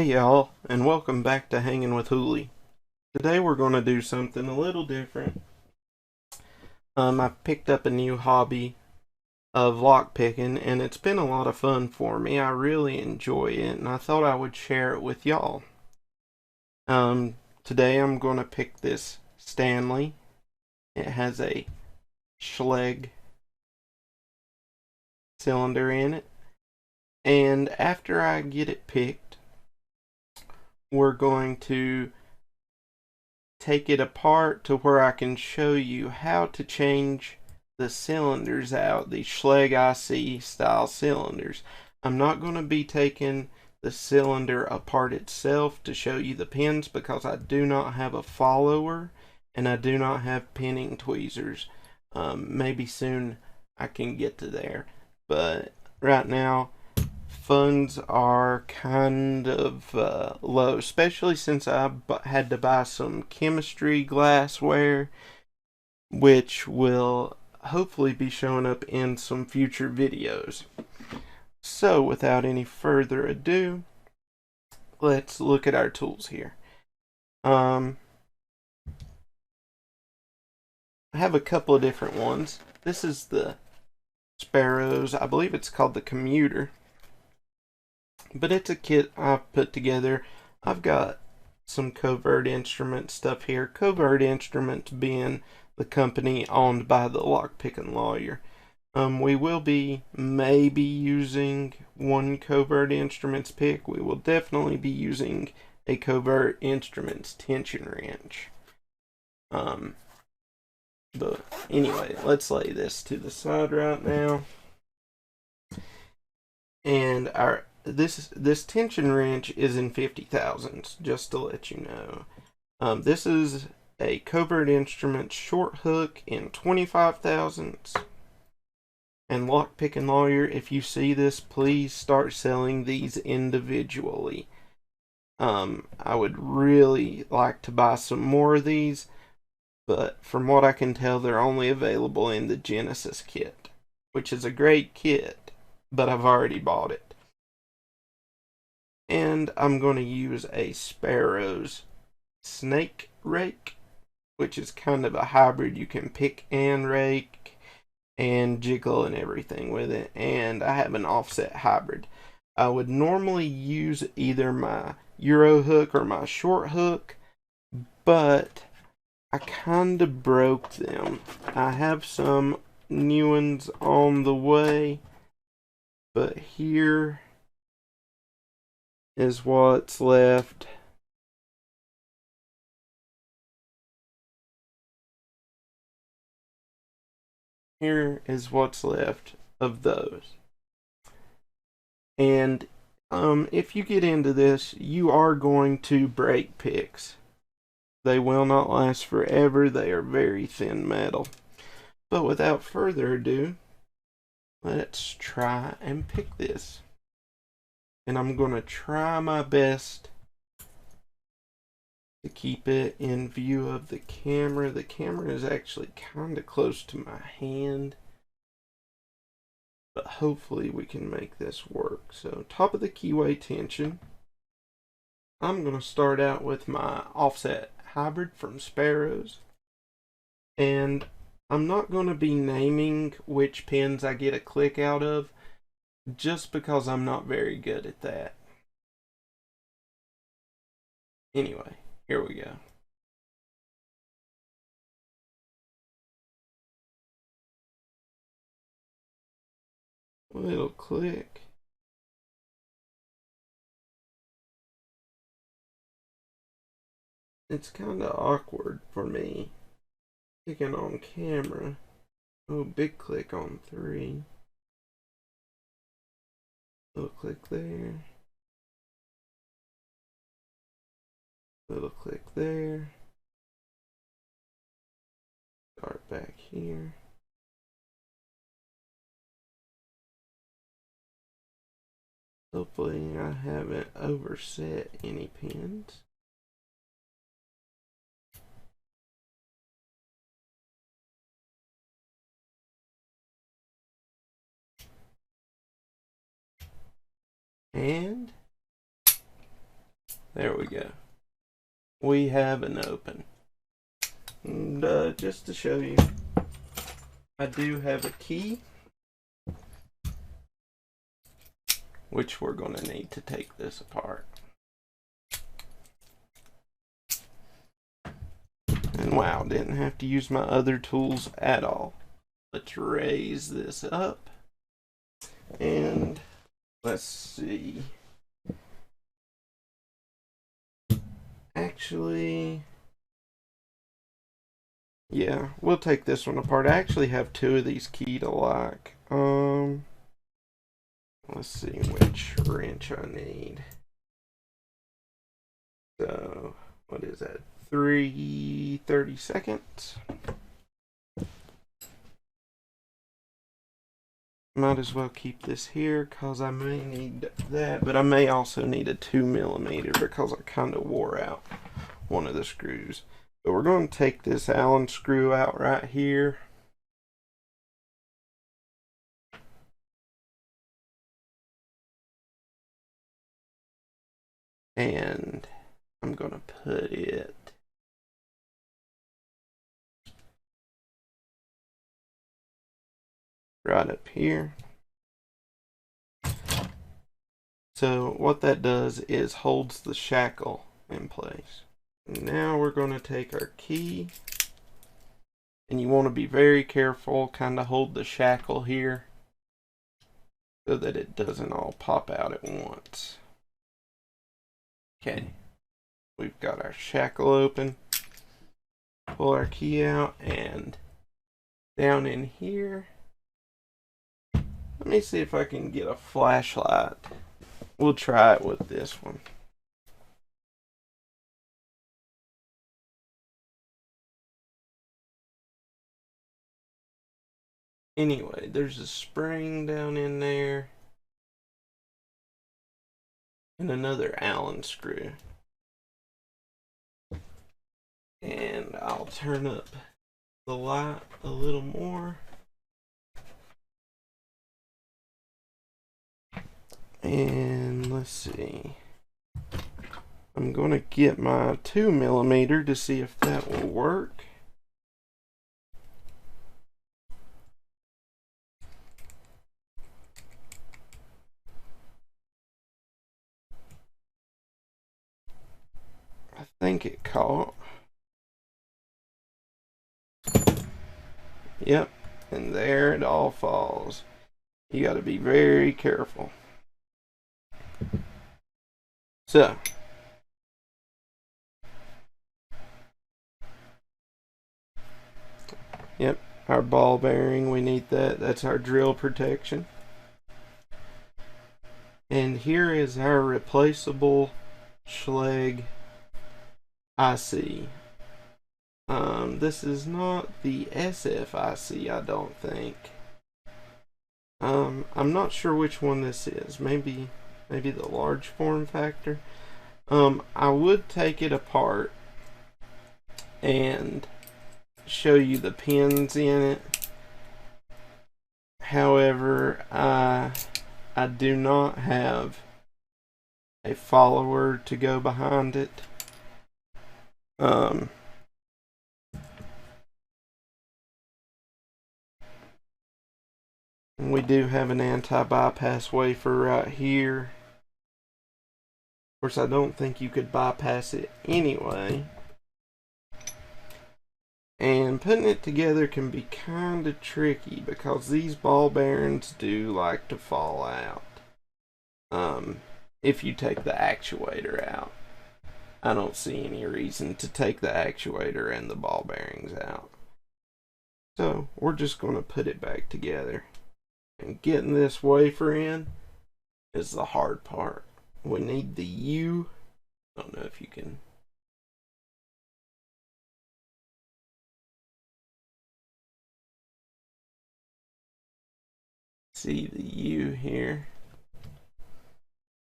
Hey y'all, and welcome back to Hanging with Hooli. Today we're going to do something a little different. I picked up a new hobby of lockpicking, and it's been a lot of fun for me. I really enjoy it, and I thought I would share it with y'all. Today I'm going to pick this Stanley. It has a Schleg cylinder in it, and after I get it picked, we're going to take it apart to where I can show you how to change the cylinders out, the Schleg IC style cylinders. I'm not going to be taking the cylinder apart itself to show you the pins because I do not have a follower and I do not have pinning tweezers. Maybe soon I can get to there, but right now funds are kind of low, especially since I had to buy some chemistry glassware, which will hopefully be showing up in some future videos. So without any further ado, let's look at our tools here. I have a couple of different ones. This is the Sparrows. I believe it's called the Commuter. But it's a kit I've put together. I've got some Covert Instrument stuff here. Covert Instruments being the company owned by the Lockpicking lawyer. We will be maybe using one Covert Instruments pick. We will definitely be using a Covert Instruments tension wrench. But anyway, let's lay this to the side right now. And this tension wrench is in 50,000s, just to let you know. This is a Covert Instruments short hook in 25,000s. And Lockpicking lawyer, if you see this, please start selling these individually. I would really like to buy some more of these, but from what I can tell, they're only available in the Genesis kit, which is a great kit, but I've already bought it. And I'm going to use a Sparrows snake rake, which is kind of a hybrid. You can pick and rake and jiggle and everything with it. And I have an offset hybrid. I would normally use either my Euro hook or my short hook, but I kind of broke them. I have some new ones on the way, but here is what's left. Here is what's left of those. And if you get into this, you are going to break picks. They will not last forever. They are very thin metal. But without further ado, let's try and pick this. And I'm going to try my best to keep it in view of the camera. The camera is actually kind of close to my hand, but hopefully we can make this work. So top of the keyway tension, I'm going to start out with my offset hybrid from Sparrows, and I'm not going to be naming which pins I get a click out of, just because I'm not very good at that. Anyway, here we go. Little click. It's kind of awkward for me picking on camera. Oh, big click on 3. Little click there. Little click there. Start back here. Hopefully I haven't overset any pins. And There we go. We have an open. And just to show you, I do have a key, which we're going to need to take this apart. And wow, didn't have to use my other tools at all. Let's raise this up. And let's see. Actually, yeah, we'll take this one apart. I actually have two of these key to lock. Let's see which wrench I need. So, what is that? 3/32. Might as well keep this here because I may need that, but I may also need a 2mm because I kind of wore out one of the screws. But we're going to take this Allen screw out right here. And I'm going to put it right up here. So what that does is holds the shackle in place. Now we're going to take our key, and you want to be very careful, kind of hold the shackle here so that it doesn't all pop out at once. Okay, we've got our shackle open. Pull our key out, and down in here, let me see if I can get a flashlight. We'll try it with this one. Anyway, there's a spring down in there and another Allen screw. And I'll turn up the light a little more. And let's see. I'm going to get my 2mm to see if that will work. I think it caught. Yep, and there it all falls. You got to be very careful. So, yep, our ball bearing, we need that. That's our drill protection. And here is our replaceable Schlage IC. This is not the SFIC, I don't think. I'm not sure which one this is. Maybe the large form factor. I would take it apart and show you the pins in it. However, I do not have a follower to go behind it. We do have an anti-bypass wafer right here. Of course, I don't think you could bypass it anyway. And putting it together can be kind of tricky because these ball bearings do like to fall out. If you take the actuator out. I don't see any reason to take the actuator and the ball bearings out. So we're just going to put it back together. And getting this wafer in is the hard part. We need the U. I don't know if you can. See the U here.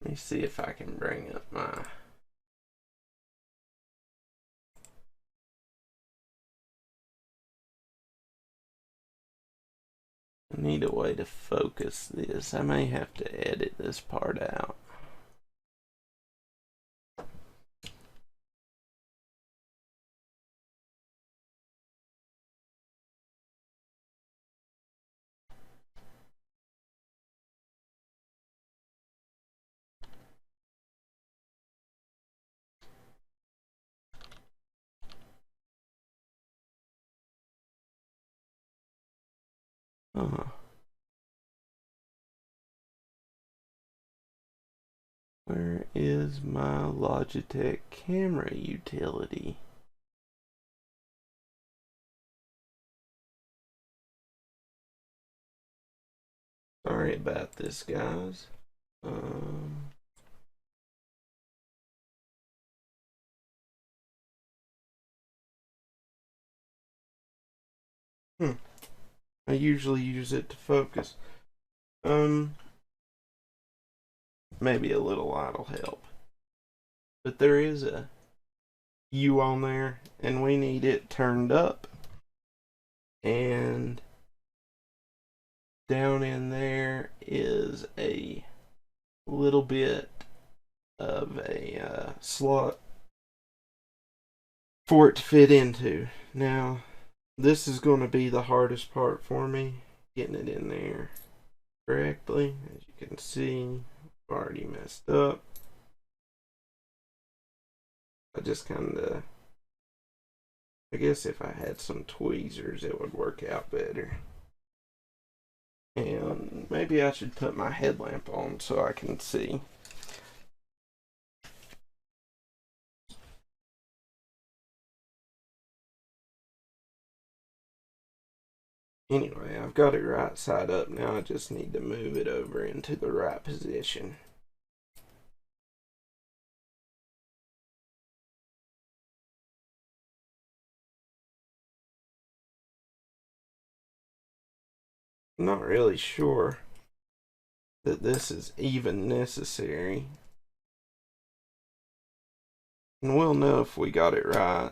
Let me see if I can bring up my. I need a way to focus this. I may have to edit this part out. Where is my Logitech camera utility? Sorry about this, guys. I usually use it to focus. Maybe a little light'll help. But there is a U on there, and we need it turned up. And down in there is a little bit of a slot for it to fit into. Now, this is going to be the hardest part for me, getting it in there correctly. As you can see, I've already messed up. I just kind of, I guess if I had some tweezers, it would work out better. And maybe I should put my headlamp on so I can see. Anyway, I've got it right side up now. I just need to move it over into the right position. I'm not really sure that this is even necessary. And we'll know if we got it right.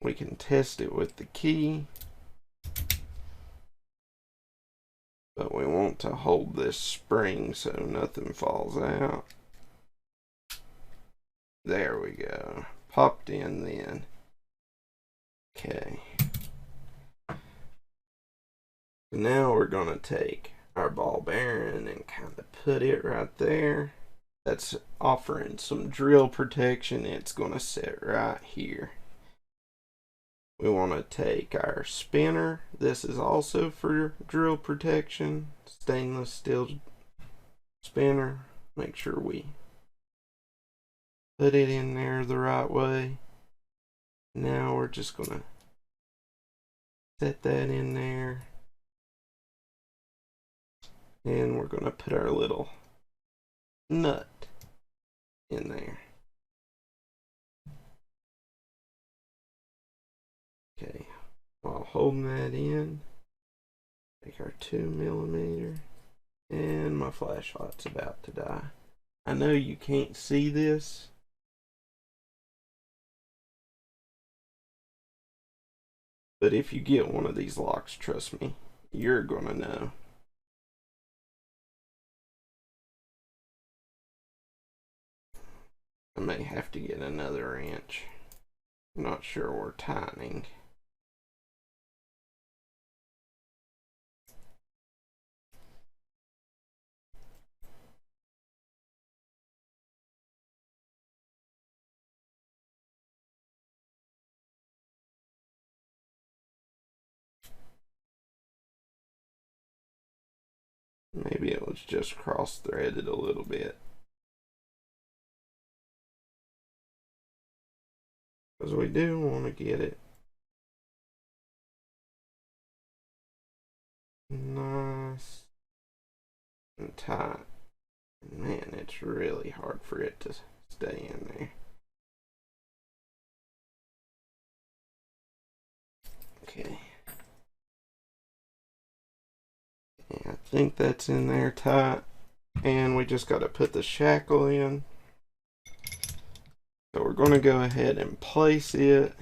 We can test it with the key. But we want to hold this spring so nothing falls out. There we go. Popped in then. Okay. Now we're going to take our ball bearing and kind of put it right there. That's offering some drill protection. It's going to sit right here. We want to take our spinner. This is also for drill protection. Stainless steel spinner. Make sure we put it in there the right way. Now we're just going to set that in there. And we're going to put our little nut in there. Okay, while holding that in, take our 2mm, and my flashlight's about to die. I know you can't see this, but if you get one of these locks, trust me, you're gonna know. I may have to get another wrench. I'm not sure we're tightening. Maybe it was just cross-threaded a little bit. Because we do want to get it nice and tight. Man, it's really hard for it to stay in there. Okay. Yeah, I think that's in there tight. And we just got to put the shackle in. So we're going to go ahead and place it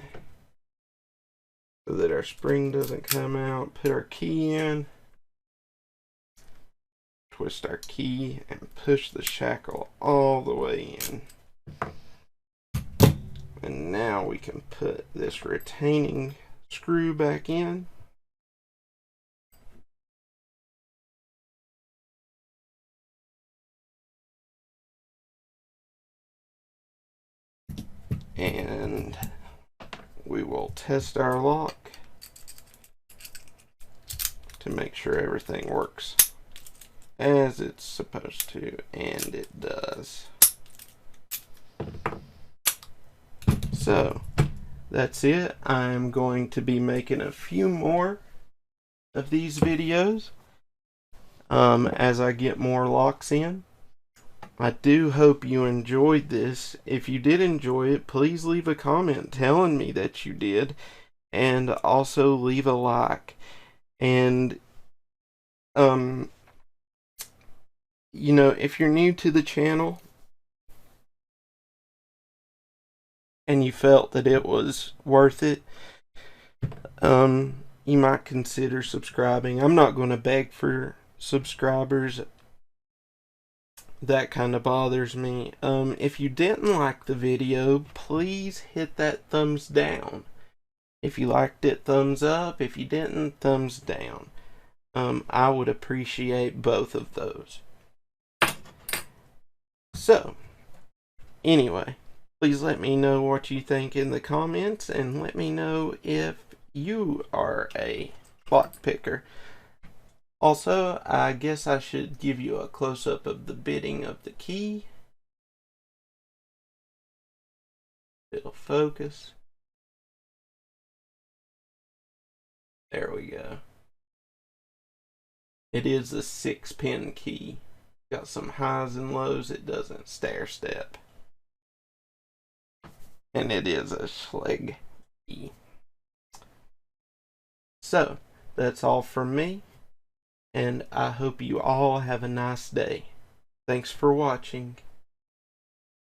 so that our spring doesn't come out. Put our key in. Twist our key and push the shackle all the way in. And now we can put this retaining screw back in. And we will test our lock to make sure everything works as it's supposed to, and it does. So that's it. I'm going to be making a few more of these videos as I get more locks in. I do hope you enjoyed this. If you did enjoy it, please leave a comment telling me that you did, and also leave a like. And you know, if you're new to the channel and you felt that it was worth it, you might consider subscribing. I'm not going to beg for subscribers. That kind of bothers me. If you didn't like the video, please hit that thumbs down. If you liked it, thumbs up. If you didn't, thumbs down. I would appreciate both of those. So, anyway, please let me know what you think in the comments, and let me know if you are a lock picker. Also, I guess I should give you a close-up of the bitting of the key. It'll focus. There we go. It is a 6-pin key. Got some highs and lows. It doesn't stair step. And it is a Schleg key. So, that's all from me. And I hope you all have a nice day. Thanks for watching.